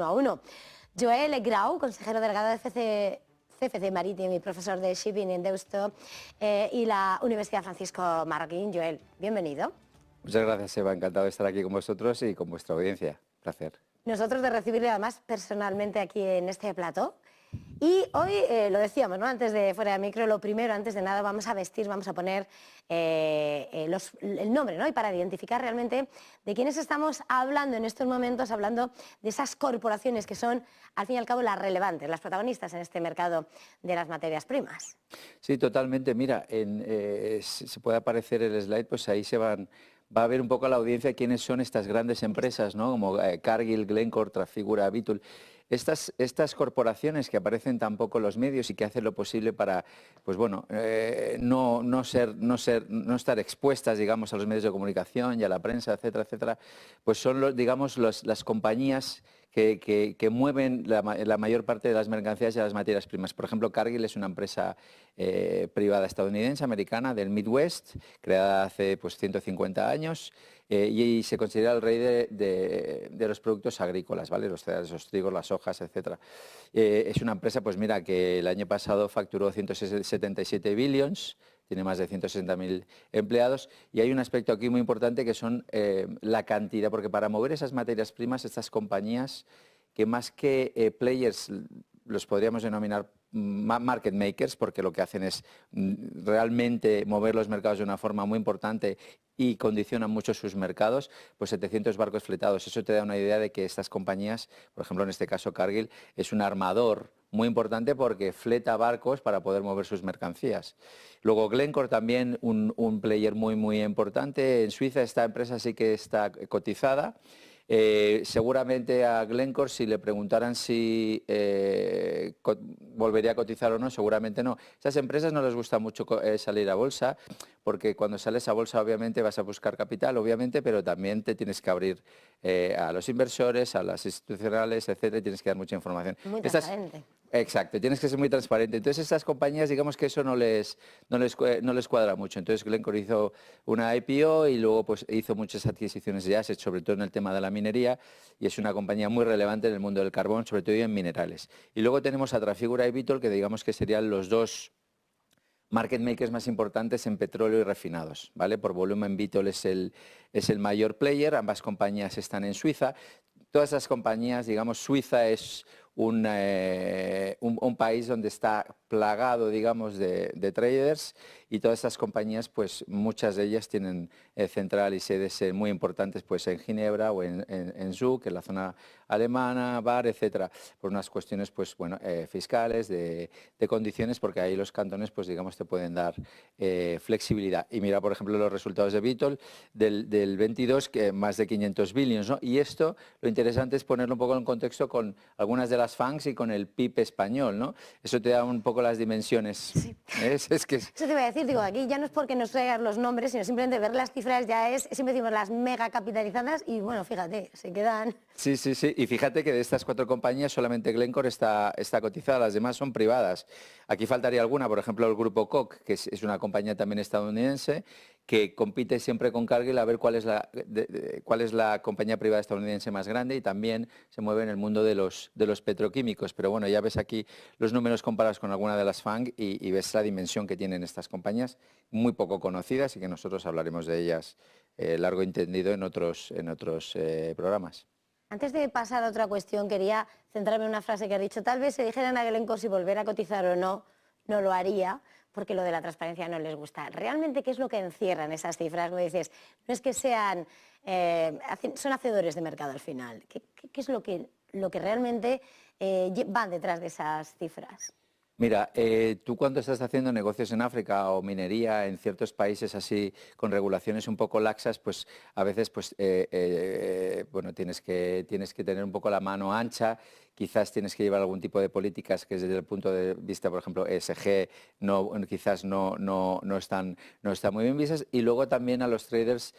uno a uno. Joel Grau, consejero delegado de CFC Marítim y profesor de Shipping en Deusto y la Universidad Francisco Marroquín. Joel, bienvenido. Muchas gracias, Eva. Encantado de estar aquí con vosotros y con vuestra audiencia. Placer. Nosotros de recibirle además personalmente aquí en este plató. Y hoy, lo decíamos, ¿no? Antes de fuera de micro, lo primero, antes de nada, vamos a poner el nombre, ¿no? Y para identificar realmente de quiénes estamos hablando en estos momentos, hablando de esas corporaciones que son, al fin y al cabo, las relevantes, las protagonistas en este mercado de las materias primas. Sí, totalmente. Mira, si se puede aparecer el slide, pues ahí va a ver un poco a la audiencia quiénes son estas grandes empresas, ¿no? Como Cargill, Glencore, Trafigura, Vitol. Estas corporaciones que aparecen tan poco en los medios y que hacen lo posible para, pues bueno, no estar expuestas, digamos, a los medios de comunicación y a la prensa, etcétera, etcétera, pues son, digamos, las compañías que mueven la mayor parte de las mercancías y las materias primas. Por ejemplo, Cargill es una empresa privada estadounidense, americana, del Midwest, creada hace pues 150 años y se considera el rey de los productos agrícolas, ¿vale? Los cereales, los trigos, las hojas, etcétera. Es una empresa, pues mira, que el año pasado facturó 177 billions, tiene más de 160.000 empleados y hay un aspecto aquí muy importante que son la cantidad, porque para mover esas materias primas, estas compañías que más que players los podríamos denominar market makers, porque lo que hacen es realmente mover los mercados de una forma muy importante y condicionan mucho sus mercados, pues 700 barcos fletados. Eso te da una idea de que estas compañías, por ejemplo en este caso Cargill, es un armador muy importante porque fleta barcos para poder mover sus mercancías. Luego Glencore también, un player muy importante. En Suiza esta empresa sí que está cotizada. Seguramente a Glencore, si le preguntaran si volvería a cotizar o no, seguramente no. Estas empresas no les gusta mucho salir a bolsa, porque cuando sales a bolsa obviamente vas a buscar capital, obviamente, pero también te tienes que abrir a los inversores, a las institucionales, etcétera, y tienes que dar mucha información. Muy transparente. Exacto, tienes que ser muy transparente. Entonces estas compañías, digamos que eso no les cuadra mucho. Entonces Glencore hizo una IPO y luego pues hizo muchas adquisiciones de assets, sobre todo en el tema de la minería, y es una compañía muy relevante en el mundo del carbón, sobre todo en minerales. Y luego tenemos a Trafigura y Vitol, que digamos que serían los dos market makers más importantes en petróleo y refinados, ¿vale? Por volumen, Vitol es el mayor player, ambas compañías están en Suiza. Todas esas compañías, digamos, Suiza es un país donde está plagado, digamos, de traders, y todas estas compañías, pues muchas de ellas tienen central y sedes muy importantes, pues en Ginebra o en Zug, en la zona alemana, Bar, etcétera, por unas cuestiones, pues bueno, fiscales, de condiciones, porque ahí los cantones, pues digamos, te pueden dar flexibilidad. Y mira, por ejemplo, los resultados de Vitol del 22, que más de 500 billions, ¿no? Y esto, lo interesante es ponerlo un poco en contexto con algunas de las FANGs y con el PIB español, ¿no? Eso te da un poco las dimensiones. Sí. Es que... Eso te iba a decir, digo, aquí ya no es porque nos traigas los nombres, sino simplemente ver las cifras ya es, siempre decimos las mega capitalizadas y bueno, fíjate, se quedan... Sí, y fíjate que de estas 4 compañías solamente Glencore está cotizada, las demás son privadas. Aquí faltaría alguna, por ejemplo el grupo Koch, que es una compañía también estadounidense, que compite siempre con Cargill a ver cuál es la compañía privada estadounidense más grande, y también se mueve en el mundo de los petroquímicos. Pero bueno, ya ves aquí los números comparados con alguna de las FANG y ves la dimensión que tienen estas compañías, muy poco conocidas, y que nosotros hablaremos de ellas largo y entendido en otros programas. Antes de pasar a otra cuestión, quería centrarme en una frase que has dicho. Tal vez si dijeran a Glencore si volver a cotizar o no, no lo haría, porque lo de la transparencia no les gusta. ¿Realmente qué es lo que encierran esas cifras? Como dices, no es que sean... son hacedores de mercado al final. ¿Qué es lo que realmente van detrás de esas cifras? Mira, tú cuando estás haciendo negocios en África o minería en ciertos países así con regulaciones un poco laxas, pues a veces pues, bueno, tienes que tener un poco la mano ancha. Quizás tienes que llevar algún tipo de políticas que desde el punto de vista, por ejemplo, ESG, quizás no están muy bien vistas. Y luego también a los traders,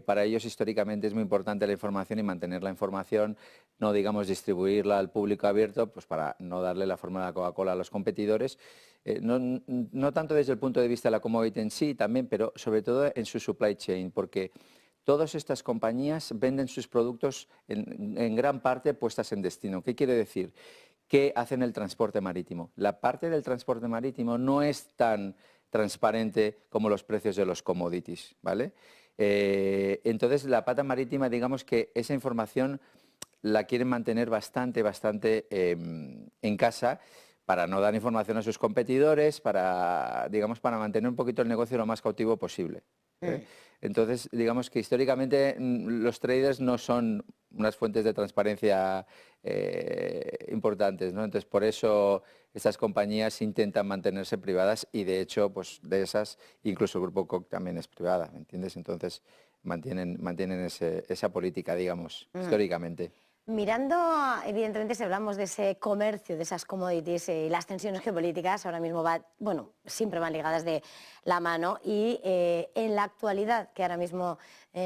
para ellos históricamente es muy importante la información y mantener la información, no digamos distribuirla al público abierto, pues para no darle la fórmula de Coca-Cola a los competidores. No tanto desde el punto de vista de la commodity en sí también, pero sobre todo en su supply chain, porque todas estas compañías venden sus productos en gran parte puestas en destino. ¿Qué quiere decir? Que hacen el transporte marítimo. La parte del transporte marítimo no es tan transparente como los precios de los commodities, ¿vale? Entonces, la pata marítima, digamos que esa información la quieren mantener bastante en casa para no dar información a sus competidores, digamos, para mantener un poquito el negocio lo más cautivo posible. Entonces, digamos que históricamente los traders no son unas fuentes de transparencia importantes, ¿no? Entonces, por eso estas compañías intentan mantenerse privadas y, de hecho, pues de esas, incluso el Grupo Koch también es privada, ¿me entiendes? Entonces, mantienen esa política, digamos, históricamente. Mirando, evidentemente, si hablamos de ese comercio, de esas commodities y las tensiones geopolíticas, ahora mismo siempre van ligadas de la mano y en la actualidad que ahora mismo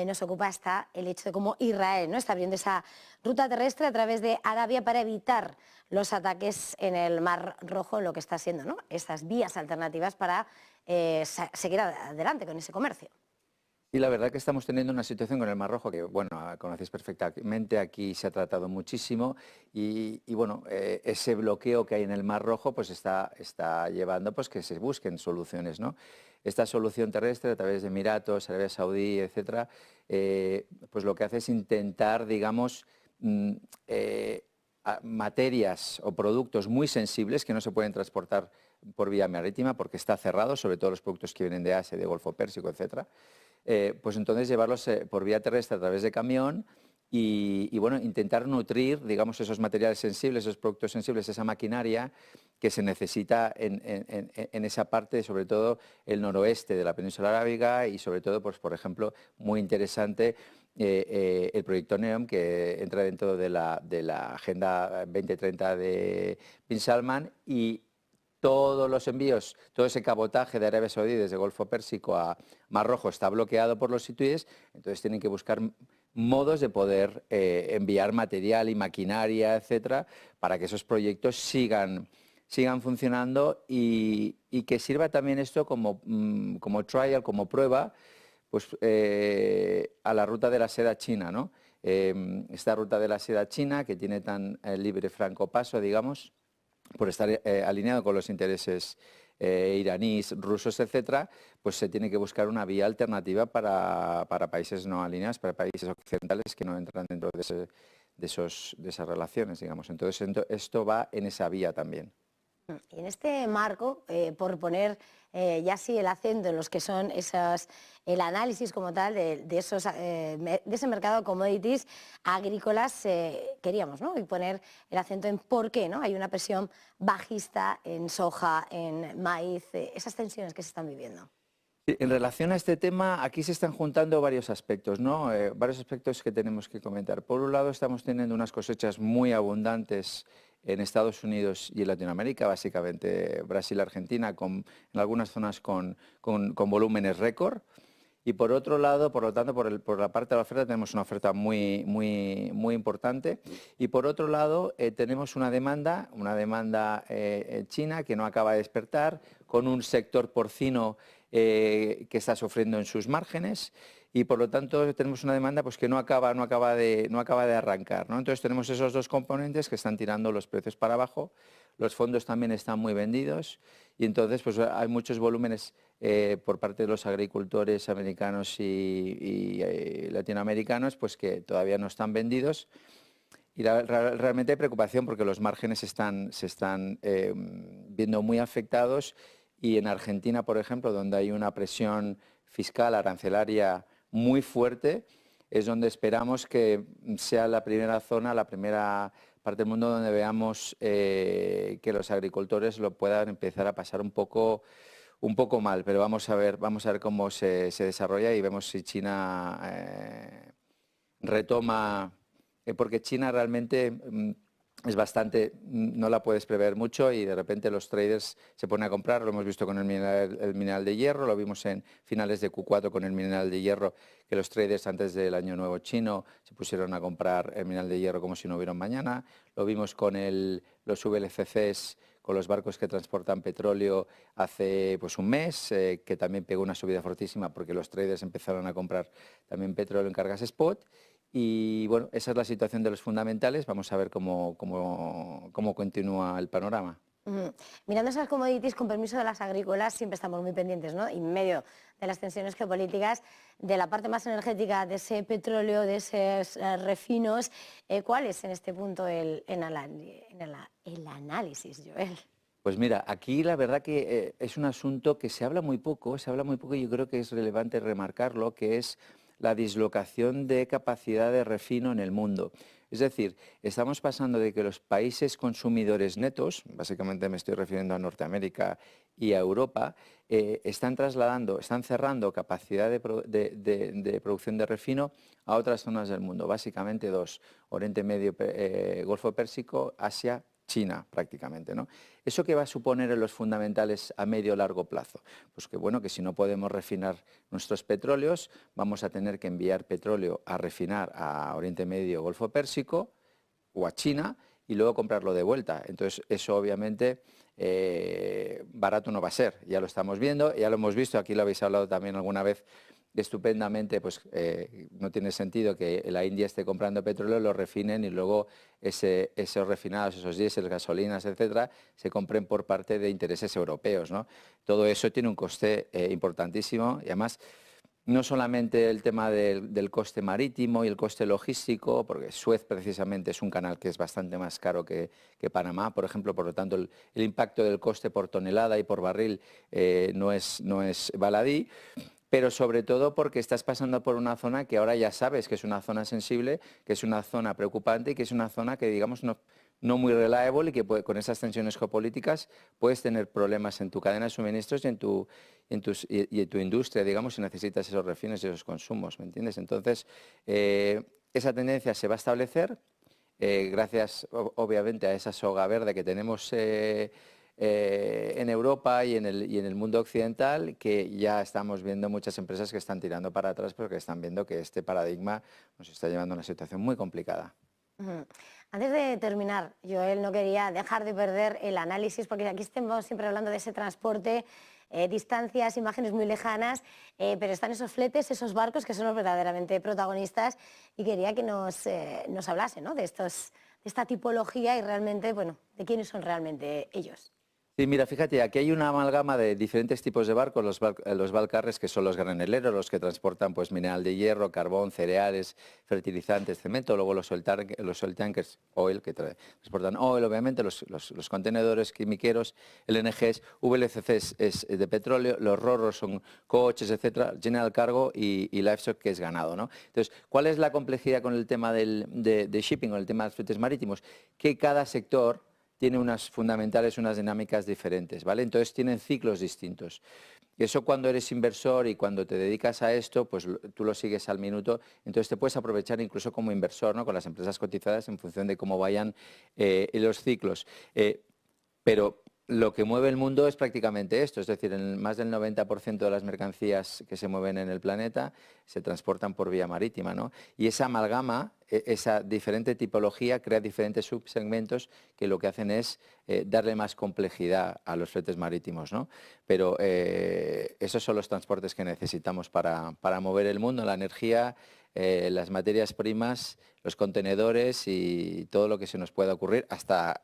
nos ocupa está el hecho de cómo Israel, ¿no?, está abriendo esa ruta terrestre a través de Arabia para evitar los ataques en el Mar Rojo, lo que está siendo, ¿no?, esas vías alternativas para seguir adelante con ese comercio. Y la verdad que estamos teniendo una situación con el Mar Rojo que, bueno, conocéis perfectamente, aquí se ha tratado muchísimo y bueno, ese bloqueo que hay en el Mar Rojo pues está llevando pues que se busquen soluciones, ¿no? Esta solución terrestre a través de Emiratos, Arabia Saudí, etcétera, pues lo que hace es intentar, digamos, materias o productos muy sensibles que no se pueden transportar por vía marítima porque está cerrado, sobre todo los productos que vienen de Asia, de Golfo Pérsico, etcétera. Pues entonces llevarlos por vía terrestre a través de camión y bueno, intentar nutrir, digamos, esos materiales sensibles, esos productos sensibles, esa maquinaria que se necesita en esa parte, sobre todo el noroeste de la península arábiga y sobre todo, pues por ejemplo, muy interesante, el proyecto NEOM, que entra dentro de la Agenda 2030 de Bin Salman y todos los envíos, todo ese cabotaje de Arabia Saudí desde Golfo Pérsico a Mar Rojo está bloqueado por los hutíes, entonces tienen que buscar modos de poder enviar material y maquinaria, etcétera, para que esos proyectos sigan funcionando y que sirva también esto como trial, como prueba, pues a la ruta de la seda china, ¿no? Esta ruta de la seda china que tiene tan libre franco paso, digamos, por estar alineado con los intereses iraníes, rusos, etcétera, pues se tiene que buscar una vía alternativa para países no alineados, para países occidentales que no entran dentro de esas relaciones, digamos. Entonces, esto va en esa vía también. Y en este marco, por poner ya sí el acento en los que son el análisis como tal de ese mercado de commodities agrícolas, queríamos, ¿no?, y poner el acento en por qué, ¿no?, hay una presión bajista en soja, en maíz, esas tensiones que se están viviendo. Sí, en relación a este tema, aquí se están juntando varios aspectos, ¿no? Varios aspectos que tenemos que comentar. Por un lado, estamos teniendo unas cosechas muy abundantes en Estados Unidos y en Latinoamérica, básicamente Brasil, Argentina, en algunas zonas con volúmenes récord. Y por otro lado, por lo tanto, por la parte de la oferta tenemos una oferta muy importante. Y por otro lado, tenemos una demanda china que no acaba de despertar, con un sector porcino que está sufriendo en sus márgenes. Y por lo tanto tenemos una demanda pues, que no acaba de arrancar, ¿no? Entonces tenemos esos dos componentes que están tirando los precios para abajo. Los fondos también están muy vendidos y entonces pues, hay muchos volúmenes por parte de los agricultores americanos y latinoamericanos pues, que todavía no están vendidos. Y realmente hay preocupación porque los márgenes se están viendo muy afectados y en Argentina, por ejemplo, donde hay una presión fiscal arancelaria muy fuerte, es donde esperamos que sea la primera zona, la primera parte del mundo donde veamos que los agricultores lo puedan empezar a pasar un poco mal, pero vamos a ver cómo se desarrolla y vemos si China retoma, porque China realmente es bastante, no la puedes prever mucho y de repente los traders se ponen a comprar, lo hemos visto con el mineral de hierro, lo vimos en finales de Q4 con el mineral de hierro, que los traders antes del año nuevo chino se pusieron a comprar el mineral de hierro como si no hubiera un mañana, lo vimos con los VLCCs con los barcos que transportan petróleo hace pues un mes, que también pegó una subida fortísima porque los traders empezaron a comprar también petróleo en cargas spot. Y bueno, esa es la situación de los fundamentales. Vamos a ver cómo continúa el panorama. Mirando esas commodities, con permiso de las agrícolas, siempre estamos muy pendientes, ¿no? Y en medio de las tensiones geopolíticas, de la parte más energética, de ese petróleo, de esos refinos, ¿cuál es en este punto el análisis, Joel? Pues mira, aquí la verdad que es un asunto que se habla muy poco y yo creo que es relevante remarcarlo, que es la dislocación de capacidad de refino en el mundo. Es decir, estamos pasando de que los países consumidores netos, básicamente me estoy refiriendo a Norteamérica y a Europa, están cerrando capacidad de producción de refino a otras zonas del mundo, básicamente dos: Oriente Medio, Golfo Pérsico, Asia, China prácticamente, ¿no? ¿Eso qué va a suponer en los fundamentales a medio o largo plazo? Pues que bueno, que si no podemos refinar nuestros petróleos, vamos a tener que enviar petróleo a refinar a Oriente Medio, Golfo Pérsico o a China y luego comprarlo de vuelta. Entonces eso obviamente barato no va a ser, ya lo estamos viendo, ya lo hemos visto, aquí lo habéis hablado también alguna vez estupendamente, pues no tiene sentido que la India esté comprando petróleo, lo refinen y luego esos refinados, esos diésel, gasolinas, etcétera, se compren por parte de intereses europeos, ¿no? Todo eso tiene un coste importantísimo y además no solamente el tema del coste marítimo y el coste logístico, porque Suez precisamente es un canal que es bastante más caro que Panamá, por ejemplo, por lo tanto el impacto del coste por tonelada y por barril no es baladí, pero sobre todo porque estás pasando por una zona que ahora ya sabes que es una zona sensible, que es una zona preocupante y que es una zona que, digamos, no muy reliable y que con esas tensiones geopolíticas puedes tener problemas en tu cadena de suministros y en tu industria, digamos, si necesitas esos refines y esos consumos, ¿me entiendes? Entonces, esa tendencia se va a establecer gracias, obviamente, a esa soga verde que tenemos en Europa y en el mundo occidental, que ya estamos viendo muchas empresas que están tirando para atrás porque están viendo que este paradigma nos está llevando a una situación muy complicada. Antes de terminar, Joel, no quería dejar de perder el análisis, porque aquí estamos siempre hablando de ese transporte, distancias, imágenes muy lejanas, pero están esos fletes, esos barcos que son los verdaderamente protagonistas, y quería que nos hablase, ¿no?, de esta tipología y realmente, bueno, de quiénes son realmente ellos. Sí, mira, fíjate, aquí hay una amalgama de diferentes tipos de barcos, los bulk carriers, que son los graneleros, los que transportan pues mineral de hierro, carbón, cereales, fertilizantes, cemento, luego los oil tankers, oil, que transportan oil, obviamente, los contenedores quimiqueros, LNGs, VLCCs es de petróleo, los roros son coches, etcétera, general cargo y livestock, que es ganado, ¿no? Entonces, ¿cuál es la complejidad con el tema de shipping o el tema de los fletes marítimos? Que cada sector tiene unas fundamentales, unas dinámicas diferentes, ¿vale? Entonces tienen ciclos distintos. Y eso, cuando eres inversor y cuando te dedicas a esto, pues tú lo sigues al minuto, entonces te puedes aprovechar incluso como inversor, ¿no?, con las empresas cotizadas en función de cómo vayan los ciclos. Pero lo que mueve el mundo es prácticamente esto, es decir, más del 90% de las mercancías que se mueven en el planeta se transportan por vía marítima, ¿no? Y esa amalgama, esa diferente tipología, crea diferentes subsegmentos que lo que hacen es darle más complejidad a los fletes marítimos, ¿no? Pero esos son los transportes que necesitamos para mover el mundo: la energía, las materias primas, los contenedores y todo lo que se nos pueda ocurrir, hasta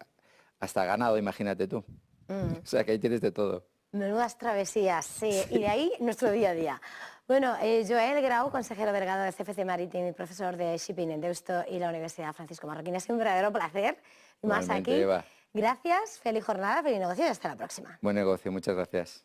ganado, imagínate tú. O sea, que ahí tienes de todo. Menudas travesías, sí, y de ahí nuestro día a día. Bueno, Joel Grau, consejero delegado de CFC Maritime y profesor de Shipping en Deusto y la Universidad Francisco Marroquín. Ha sido un verdadero placer más Igualmente, aquí. Eva. Gracias, feliz jornada, feliz negocio y hasta la próxima. Buen negocio, muchas gracias.